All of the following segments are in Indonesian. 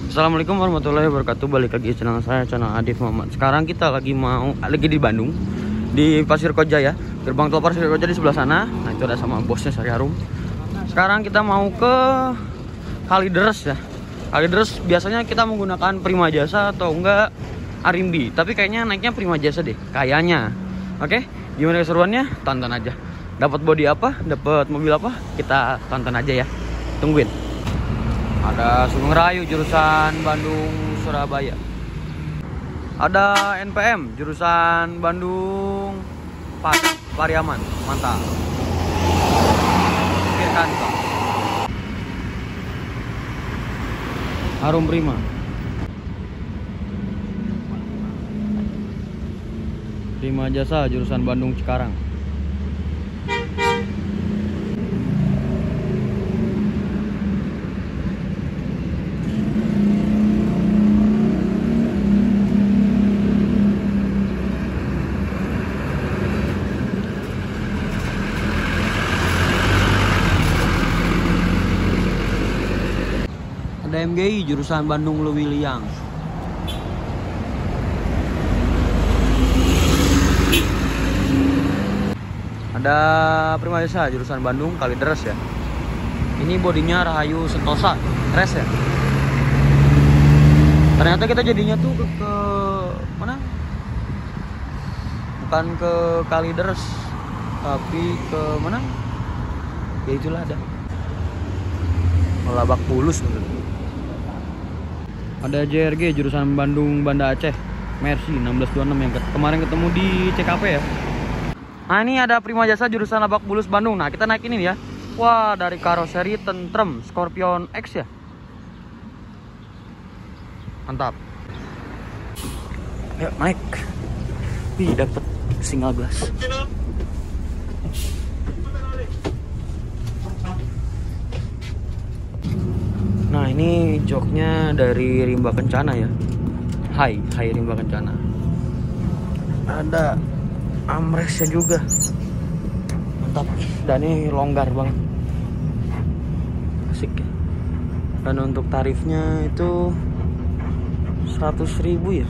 Assalamualaikum warahmatullahi wabarakatuh. Balik lagi channel saya, channel Adif Muhammad. Sekarang kita lagi di Bandung, di Pasir Koja ya. Gerbang tol Pasir Koja di sebelah sana. Nah, itu ada sama bosnya Sari Harum. Sekarang kita mau ke Kalideres ya. Kalideres biasanya kita menggunakan Prima Jasa atau enggak Arimbi. Tapi kayaknya naiknya Prima Jasa deh, kayaknya. Oke, gimana keseruannya? Tonton aja. Dapat body apa? Dapat mobil apa? Kita tonton aja ya. Tungguin. Ada Sugeng Rayu jurusan Bandung Surabaya. Ada NPM jurusan Bandung Pariaman. Mantap. Pikirkan Pak. Harum Prima. Prima Jasa jurusan Bandung Cikarang. Ada MGI jurusan Bandung Lewiliang. Ada Prima Jasa jurusan Bandung Kalideres ya. Ini bodinya Rahayu Sentosa Res ya. Ternyata kita jadinya tuh ke mana? Bukan ke Kalideres, tapi ke mana? Ya itulah ada. Lebak Bulus. Ada JRG jurusan Bandung Banda Aceh Mercy 1626 yang kemarin ketemu di CKP ya. Nah ini ada Prima Jasa jurusan Lebak Bulus Bandung. Nah kita naik ini ya. Wah, dari karoseri tentrem Scorpion X ya. Mantap. Ayo naik. Wih, dapet single glass. Nah ini joknya dari Rimba Kencana ya. Hai Rimba Kencana. Ada armrestnya juga. Mantap. Dan ini longgar banget. Asik ya. Dan untuk tarifnya itu 100.000 ya.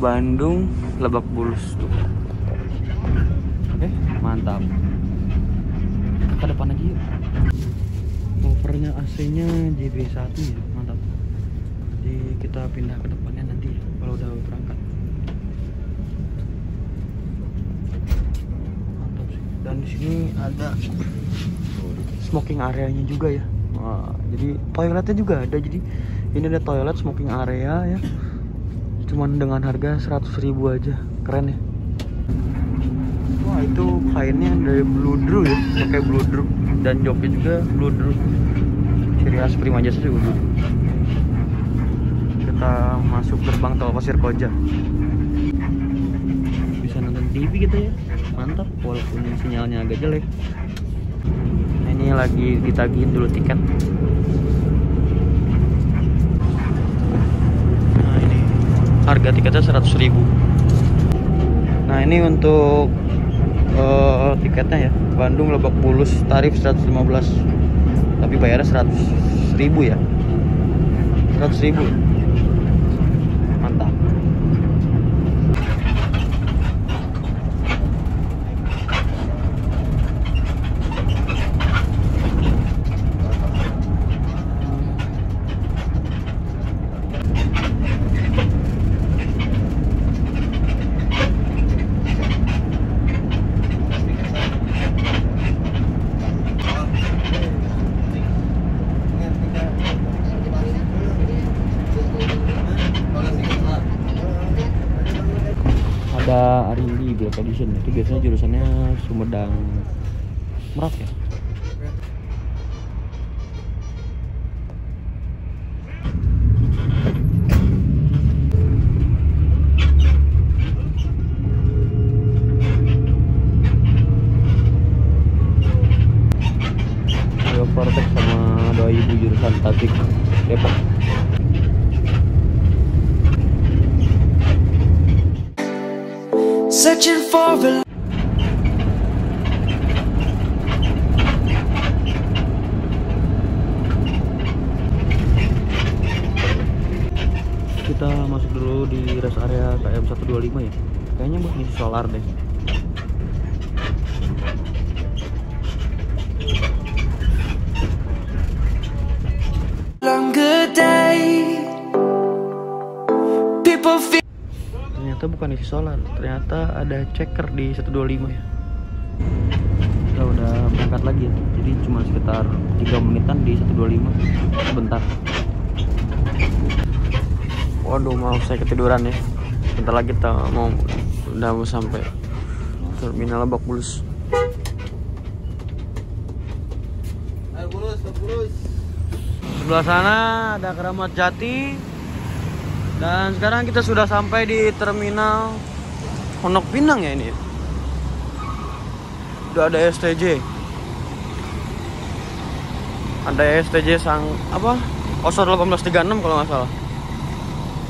Bandung Lebak Bulus tuh. Mantap. Ke depan aja yuk. Overnya AC-nya JB1 ya, mantap. Jadi kita pindah ke depannya nanti kalau udah berangkat. Mantap sih. Dan di sini ada smoking areanya juga ya. Nah, jadi toiletnya juga ada. Jadi ini ada toilet smoking area ya. Cuman dengan harga 100.000 aja. Keren ya. Wah, itu kainnya dari Bludru ya, pakai Bludru. Dan joknya juga Bludru. Ciri khas Prima Jasa juga Bludru. Kita masuk gerbang tol Pasir Koja. Bisa nonton TV gitu ya. Mantap walaupun sinyalnya agak jelek. Nah, ini lagi ditagihin dulu tiket. Nah, ini harga tiketnya 100.000. Nah, ini untuk tiketnya ya. Bandung Lebak Bulus tarif 115. Tapi bayarnya 100.000 ya. 100.000. Mantap. Ada Arimbi Black Edition itu biasanya jurusannya Sumedang Merak ya. Ada Vortex sama Doa Ibu jurusan Tasik Depok. Searching for a kita masuk dulu di rest area KM 125 ya. Kayaknya buat ngisi solar deh. Ternyata bukan isi solar, ternyata ada checker di 125 ya. Kita udah berangkat lagi ya, jadi cuma sekitar 3 menitan di 125. Sebentar. Waduh, maaf saya ketiduran ya. Bentar lagi kita udah mau sampai terminal Lebak Bulus. Sebelah sana ada Keramat Jati. Dan sekarang kita sudah sampai di terminal Pondok Pinang ya ini. Udah ada STJ. Ada STJ Osor 1836 kalau nggak salah.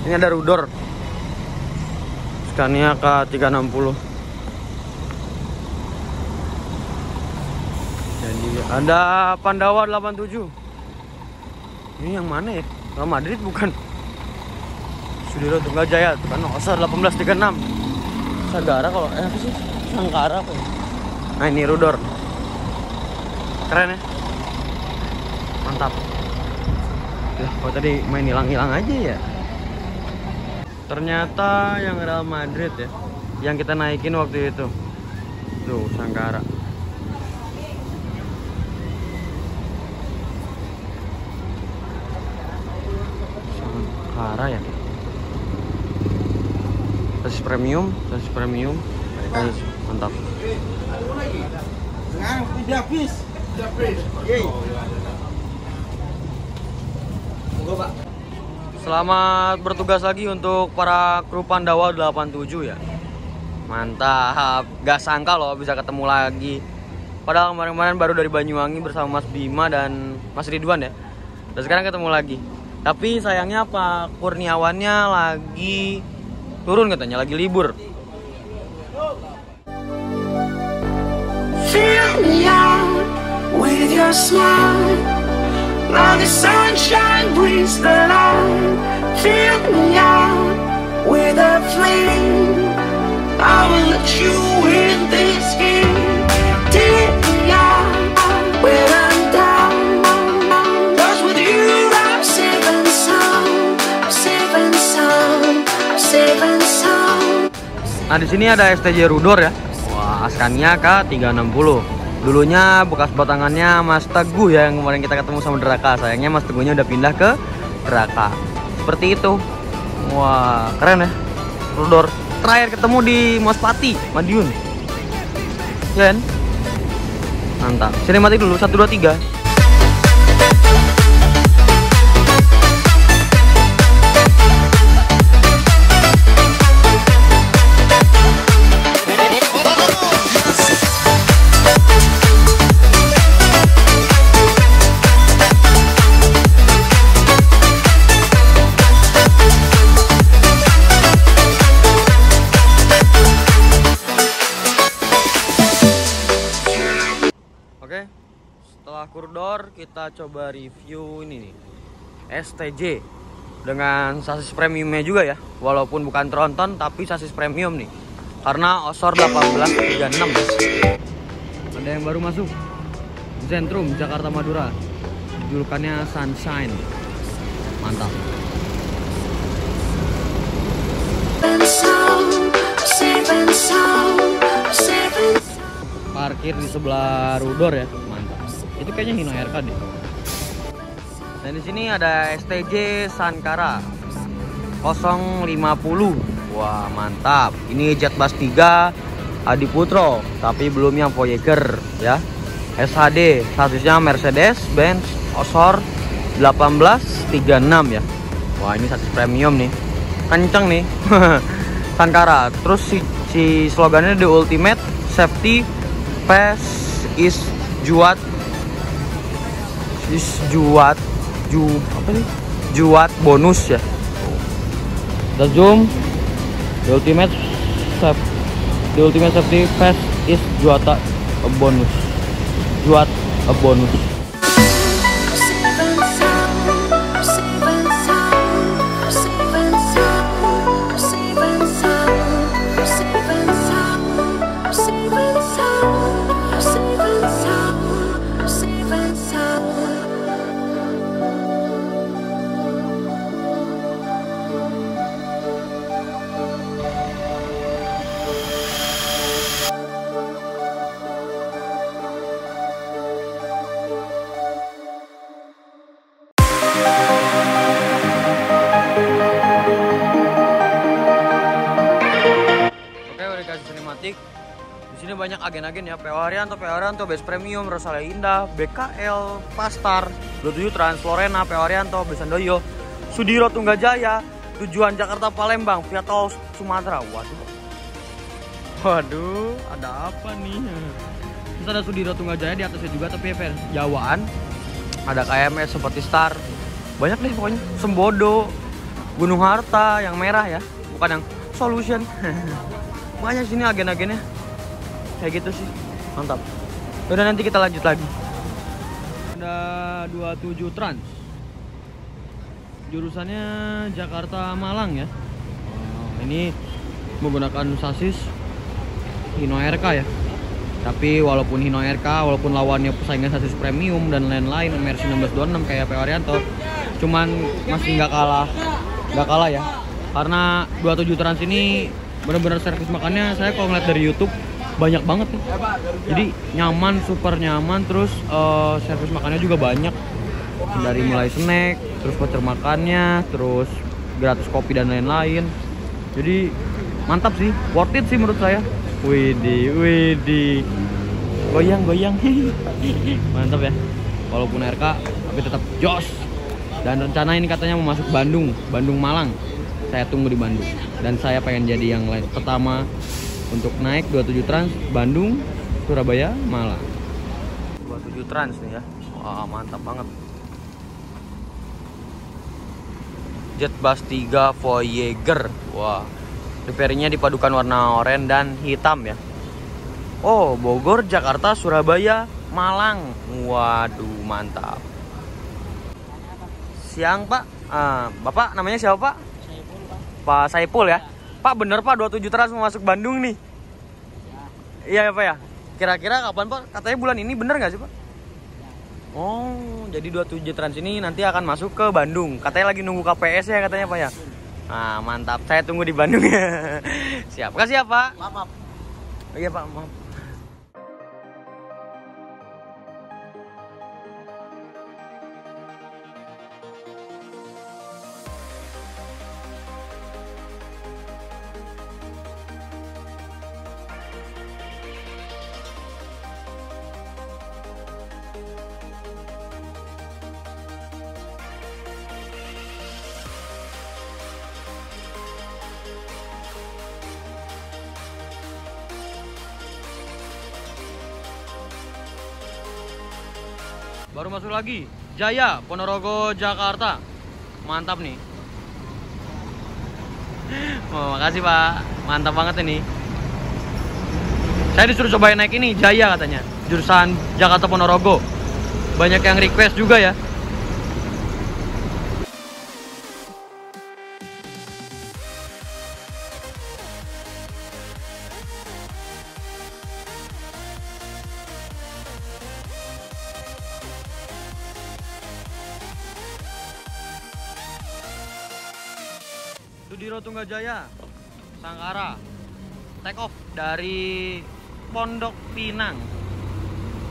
Ini ada Rudor. Scania K360. Jadi ada Pandawa 87. Ini yang mana ya? Real Madrid bukan? Sudirman Tunggajaya tuh kan Osor 1836. Sagara kalau apa sih? Sangkara kok. Nah ini Rudor. Keren ya? Mantap. Kok tadi main hilang-hilang aja ya? Ternyata yang Real Madrid ya, yang kita naikin waktu itu. Tuh, Sangkara. Sangkara ya. Sasis premium. Mantap. Selamat bertugas lagi untuk para kru Pandawa 87 ya. Mantap, gak sangka loh bisa ketemu lagi. Padahal kemarin-kemarin baru dari Banyuwangi bersama Mas Bima dan Mas Ridwan ya. Dan sekarang ketemu lagi. Tapi sayangnya Pak Kurniawannya lagi turun katanya, lagi libur. Fill me out with your smile. Now the sunshine brings the light. Fill me out with a flame. I will let you in this game. Take me out when I'm down. 'Cause with you I'm safe and sound. Safe and sound. Safe and sound. Nah di sini ada STJ Rudor ya. Wah, Scania K360. Dulunya bekas batangannya Mas Teguh ya, yang kemarin kita ketemu sama Deraka. Sayangnya Mas Teguhnya udah pindah ke Deraka. Seperti itu. Wah, keren ya. Rudor. Terakhir ketemu di Mospati, Madiun. Ya kan? Mantap. Sinematik dulu 1 2 3. Oke, setelah Kurdor kita coba review ini nih, STJ dengan sasis premiumnya juga ya, walaupun bukan tronton tapi sasis premium nih, karena Osor 1836 guys. Ada yang baru masuk, Zentrum Jakarta Madura, julukannya Sunshine, mantap. Parkir di sebelah Rudor ya, mantap. Itu kayaknya Hino RK deh. Dan di sini ada STJ Sankara 050. Wah, mantap. Ini Jet Bus 3 Adi Putro, tapi belum yang Voyager ya. SHD, sasisnya Mercedes Benz Osor 1836 ya. Wah, ini sasis premium nih. Kenceng nih. Sankara. Terus si slogannya The Ultimate Safety Fast is Juat bonus ya. The zoom The Ultimate Safety Fast is Juata a bonus. Juat a bonus. Safe and sound. sini banyak agen-agen ya, PO Haryanto, Best Premium, Rosalia Indah, BKL, Pastar, 27 Trans, Lorena, PO Haryanto, Besandoyo, Sudiro Tunggajaya, tujuan Jakarta Palembang, via tol Sumatera. Waduh, ada apa nih? Terus ada Sudiro Tunggajaya di atasnya juga, tapi ya Jawaan. Ada KMS seperti Star. Banyak deh pokoknya. Sembodo, Gunung Harta yang merah ya, bukan yang Solution. Banyak sini agen-agennya. Kayak gitu sih. Mantap. Udah, nanti kita lanjut lagi. Ada 27 Trans. Jurusannya Jakarta Malang ya. Ini menggunakan sasis Hino RK ya. Tapi walaupun Hino RK, walaupun lawannya pesaingnya sasis premium dan lain-lain, Mercy 1626 kayak PO Haryanto, cuman masih nggak kalah ya. Karena 27 Trans ini bener-bener servis makannya, saya kalau ngeliat dari YouTube banyak banget nih. Jadi nyaman, super nyaman, terus servis makannya juga banyak. Dari mulai snack, terus voucher makannya, terus gratis kopi dan lain-lain. Jadi mantap sih, worth it sih menurut saya. Widih, goyang. Mantap ya. Walaupun RK, tapi tetap jos. Dan rencana ini katanya mau masuk Bandung Malang. Saya tunggu di Bandung. Dan saya pengen jadi yang lain pertama untuk naik 27 Trans Bandung, Surabaya, Malang. 27 Trans nih ya. Wah, mantap banget. Jetbus 3 Voyager. Wah. Repairnya dipadukan warna oranye dan hitam ya. Oh, Bogor, Jakarta, Surabaya, Malang. Waduh, mantap. Siang, Pak. Bapak namanya siapa, Pak? Saipul, Pak. Pak Saipul ya. Pak, bener Pak 27 Trans mau masuk Bandung nih? Iya ya Pak ya. Kira-kira kapan Pak? Katanya bulan ini, bener nggak sih Pak? Oh, jadi 27 Trans ini nanti akan masuk ke Bandung. Katanya lagi nunggu KPS ya katanya Pak ya. Nah, mantap. Saya tunggu di Bandung ya. Siap. Kasih ya Pak. Maaf. Oh, iya Pak, maaf. Baru masuk lagi, Jaya, Ponorogo, Jakarta. Mantap nih. Oh, makasih Pak, mantap banget ini. Saya disuruh cobain naik ini, Jaya katanya, jurusan Jakarta Ponorogo. Banyak yang request juga ya. Sudiro Tunggajaya, Sangkara, take off dari Pondok Pinang.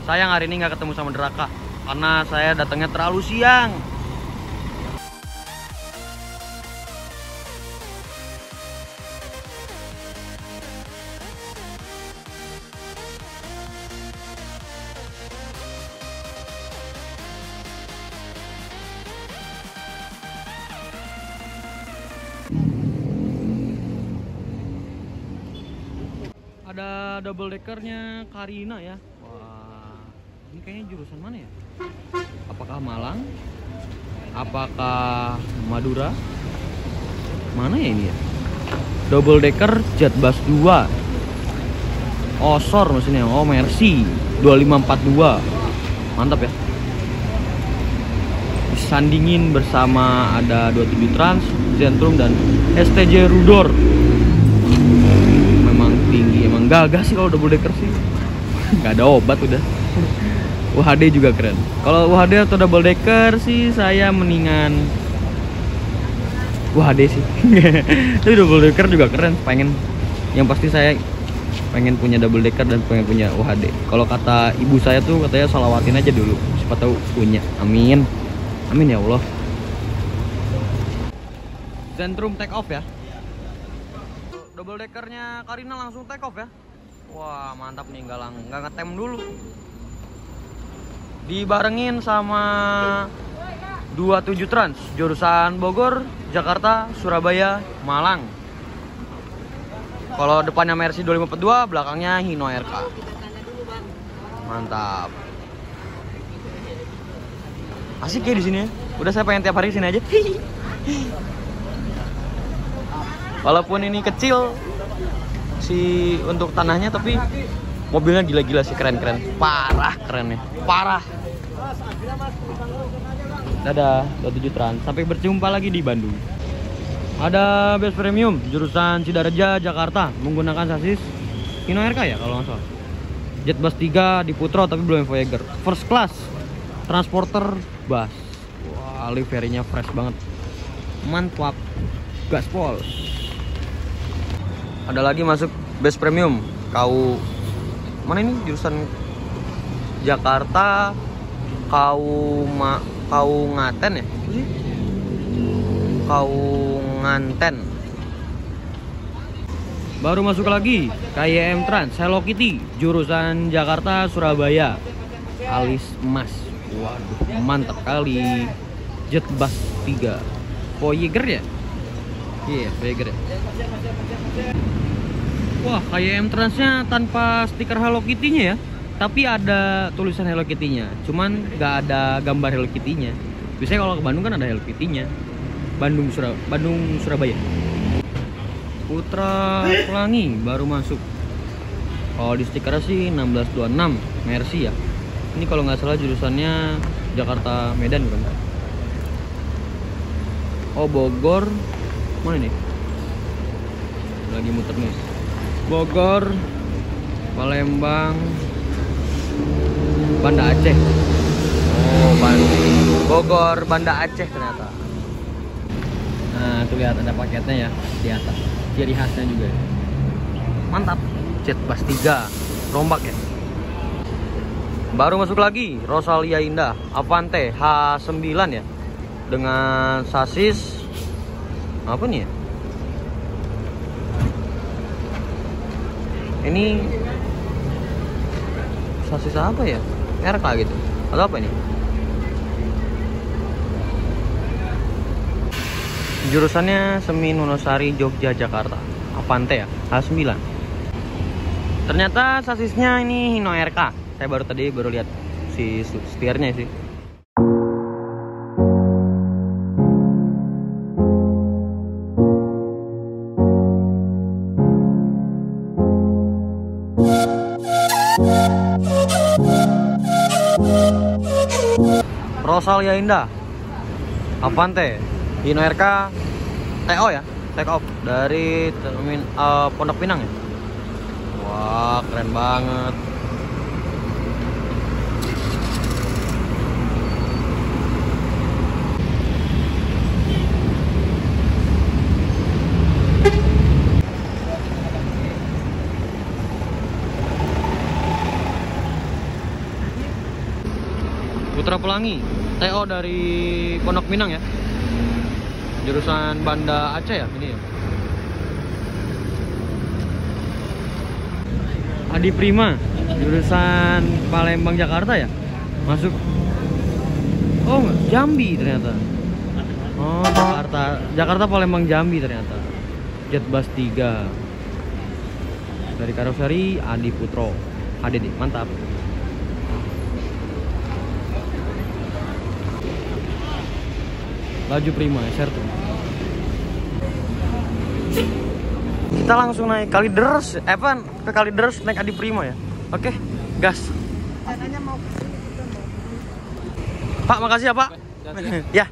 Sayang hari ini nggak ketemu sama Draka karena saya datangnya terlalu siang. Ada double deckernya Karina ya. Wah, ini kayaknya jurusan mana ya? Apakah Malang? Apakah Madura? Mana ya ini ya? Double decker Jetbus 2 Osor maksudnya. Oh, Mercy 2542. Mantap ya. Disandingin bersama ada 27 Trans, Zentrum dan STJ Rudor. Tinggi, emang gagah sih kalau double decker sih. Nggak ada obat udah. UHD juga keren. Kalau UHD atau double decker sih saya mendingan UHD sih. Tapi double decker juga keren. Yang pasti saya pengen punya double decker dan pengen punya UHD. Kalau kata ibu saya tuh katanya salawatin aja dulu, siapa tahu punya. Amin, amin ya Allah. Zentrum take off ya. Double deckernya Karina langsung take off ya. Wah mantap nih, nggak ngetem dulu. Dibarengin sama 27 Trans jurusan Bogor, Jakarta, Surabaya, Malang. Kalau depannya Mercy 2542, belakangnya Hino RK. Mantap. Asik ya di sini. Udah saya pengen tiap hari sini aja. Walaupun ini kecil sih untuk tanahnya, tapi mobilnya gila-gila sih, keren-keren. Parah kerennya. Parah. Dadah, 27 Trans. Sampai berjumpa lagi di Bandung. Ada bus premium jurusan Sidareja, Jakarta, menggunakan sasis Hino RK ya kalau nggak salah. Jet Bus 3 di Putro tapi belum Voyager. First class, transporter bus. Wah, liverynya fresh banget. Mantap. Gaspol. Ada lagi masuk bus premium. Mana ini jurusan Jakarta Kaungaten ya? Kaunganten. Baru masuk lagi KYM Trans Hello Kitty jurusan Jakarta Surabaya. Alis emas. Waduh, mantap kali. Jet Bus 3 Voyager ya? Iya, Voyager ya. Wah, KYM Transnya tanpa stiker Hello Kitty-nya ya. Tapi ada tulisan Hello Kitty-nya. Cuman nggak ada gambar Hello Kitty-nya. Biasanya kalau ke Bandung kan ada Hello Kitty-nya. Bandung Surabaya. Putra Pelangi baru masuk. Kalau di stikernya sih 1626 Mercy ya. Ini kalau nggak salah jurusannya Jakarta Medan bukan? Oh, Bogor. Mana nih? Lagi muter nih. Bogor, Palembang, Banda Aceh. Oh, Bogor, Banda Aceh ternyata. Nah, tuh lihat ada paketnya ya di atas. Ciri khasnya juga. Mantap. Jet Bus 3, rombak ya. Baru masuk lagi Rosalia Indah Avante H9 ya. Dengan sasis apa nih ya? Ini sasis apa ya? RK gitu atau apa ini? Jurusannya Semi Wonosari Jogja Jakarta. Avante ya, H9. Ternyata sasisnya ini Hino RK. Saya baru lihat si setirnya sih. Rosalia Indah Avante Hino RK TO ya, take off dari Pondok Pinang ya. Wah, keren banget. Putra Pelangi TO dari Pondok Pinang ya. Jurusan Banda Aceh ya ini ya. Adi Prima jurusan Palembang Jakarta ya. Masuk. Oh, Jambi ternyata. Oh, Jakarta Palembang Jambi ternyata. Jet Bus 3 dari karoseri Adi Putro. ADD, mantap. Laju Prima, share tuh. Kita langsung naik Kalideres, ke Kalideres naik Adi Prima ya. Oke, gas. Pak, makasih ya Pak. Ya.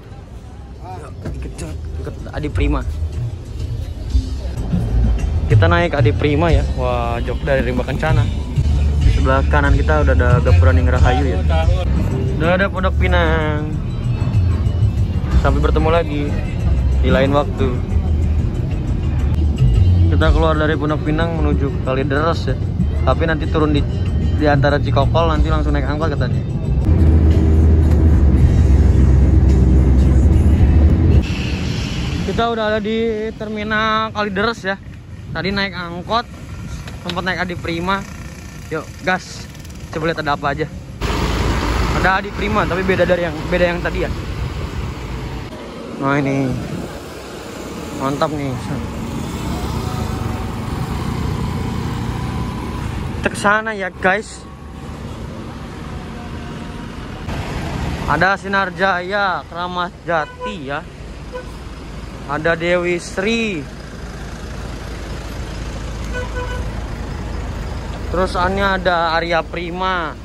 Ikut Adi Prima. Kita naik Adi Prima ya. Wah, jok dari Rimba Kencana. Di sebelah kanan kita udah ada Gapuraning Rahayu ya. Udah ada Pondok Pinang. Sampai bertemu lagi di lain waktu. Kita keluar dari Pondok Pinang menuju ke Kalideres ya. Tapi nanti turun di antara Cikokol, nanti langsung naik angkot katanya. Kita udah ada di terminal Kalideres ya. Tadi naik angkot sempat naik Adi Prima. Yuk gas, coba lihat ada apa aja. Ada Adi Prima tapi beda yang tadi ya. Nah ini mantap nih. Kita kesana ya guys. Ada Sinar Jaya, Kramat Jati ya. Ada Dewi Sri. Terus ada Arya Prima.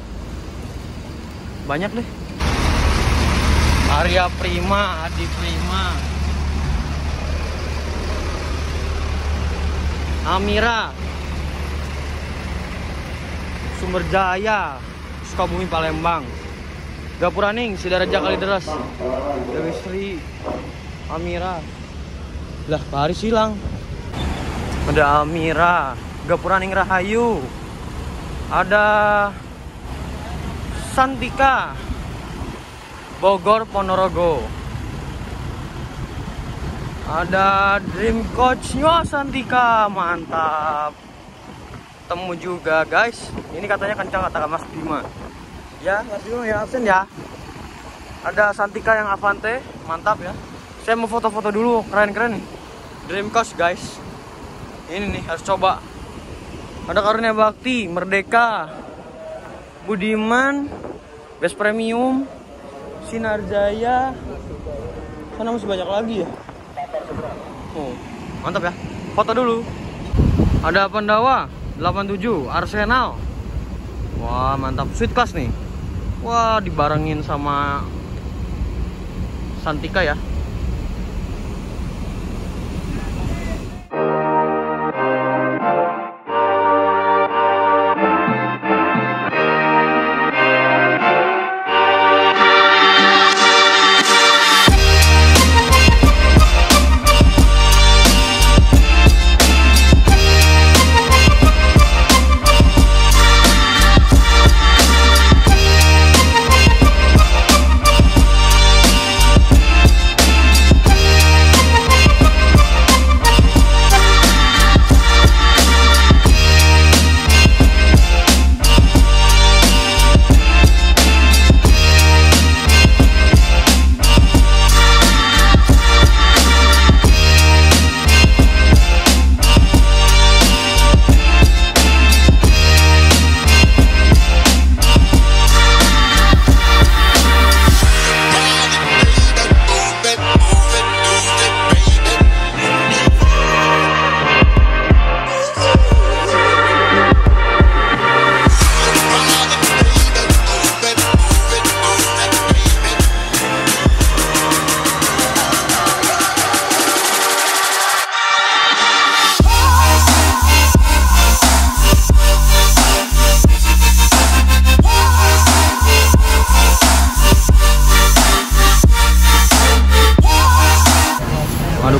Banyak deh. Arya Prima, Adi Prima, Amira, Sumber Jaya, Sukabumi Palembang, Gapuraning, Sidaraja Kalideres, Dewi Sri, Amira. Lah, Pak Haris hilang. Ada Amira, Gapuraning Rahayu. Ada Santika, Bogor Ponorogo. Ada Dream Coach Santika, mantap. Temu juga guys. Ini katanya kencang kata Mas Bima. Ya, Mas Bima ya absen ya. Ada Santika yang Avante, mantap ya. Saya mau foto-foto dulu, keren-keren nih. Dream Coach guys. Ini nih harus coba. Ada Karunia Bakti, Merdeka, Budiman, Best Premium, Sinar Jaya. Sana masih banyak lagi ya. Oh, mantap ya. Foto dulu. Ada Pandawa 87, Arsenal. Wah, mantap. Sweet Class nih. Wah, dibarengin sama Santika ya.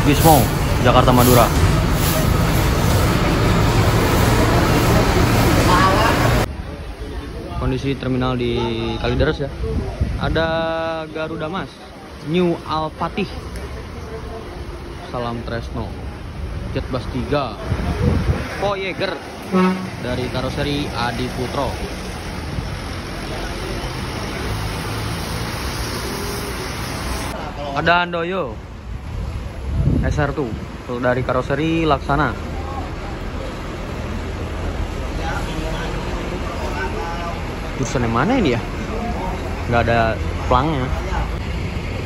Wismo, Jakarta Madura. Kondisi terminal di Kalideres ya. Ada Garuda Mas, New Al-Fatih, Salam Tresno, Jetbus 3, Voyager dari karoseri Adi Putro. Ada Handoyo SR2 dari karoseri Laksana. Jurusan yang mana ini ya? Nggak ada pelangnya.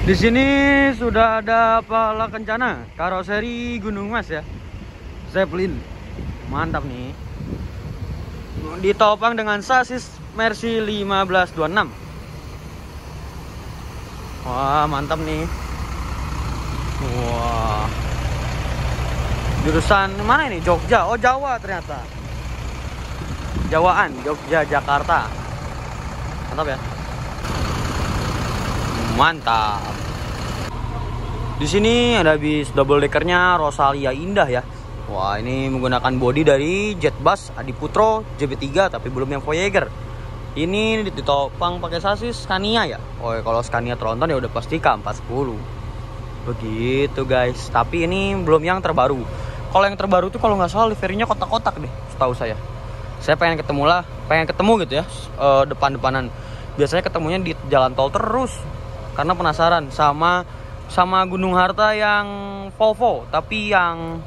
Di sini sudah ada Pala Kencana karoseri Gunung Mas ya. Zeppelin. Mantap nih. Ditopang dengan sasis Mercy 1526. Wah, mantap nih. Wah, jurusan mana ini? Jogja, oh Jawa ternyata. Jawaan, Jogja, Jakarta. Mantap ya. Mantap. Di sini ada bis double deckernya Rosalia Indah ya. Wah, ini menggunakan bodi dari Jetbus Adi Putro JB3 tapi belum yang Voyager. Ini ditopang pakai sasis Scania ya. Oh, kalau Scania Tronton ya udah pasti K410. Begitu guys, tapi ini belum yang terbaru. Kalau yang terbaru tuh kalau nggak salah liverinya kotak-kotak deh, setahu saya. Saya pengen ketemu gitu ya, depan-depanan. Biasanya ketemunya di jalan tol terus, karena penasaran sama Gunung Harta yang Volvo, tapi yang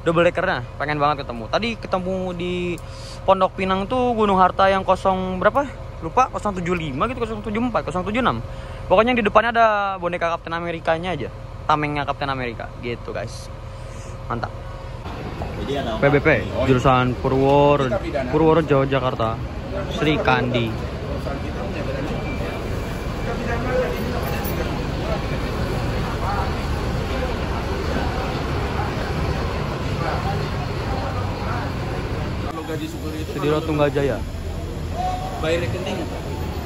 double deckernya pengen banget ketemu. Tadi ketemu di Pondok Pinang tuh Gunung Harta yang berapa? Lupa, 075 gitu, 074, 076. Pokoknya yang di depannya ada boneka Kapten Amerikanya aja, tamengnya Kapten Amerika gitu guys. Mantap. PBP jurusan Purworejo Jakarta, Sri Kandi. Sudiro Tunggajaya. Bayar rekening.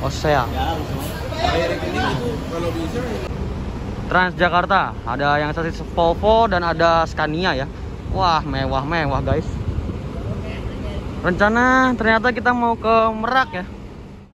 Oh saya. Bayar rekening itu kalau bisa. Transjakarta, ada yang sasis Volvo dan ada Scania ya. Wah, mewah guys. Rencana ternyata kita mau ke Merak ya.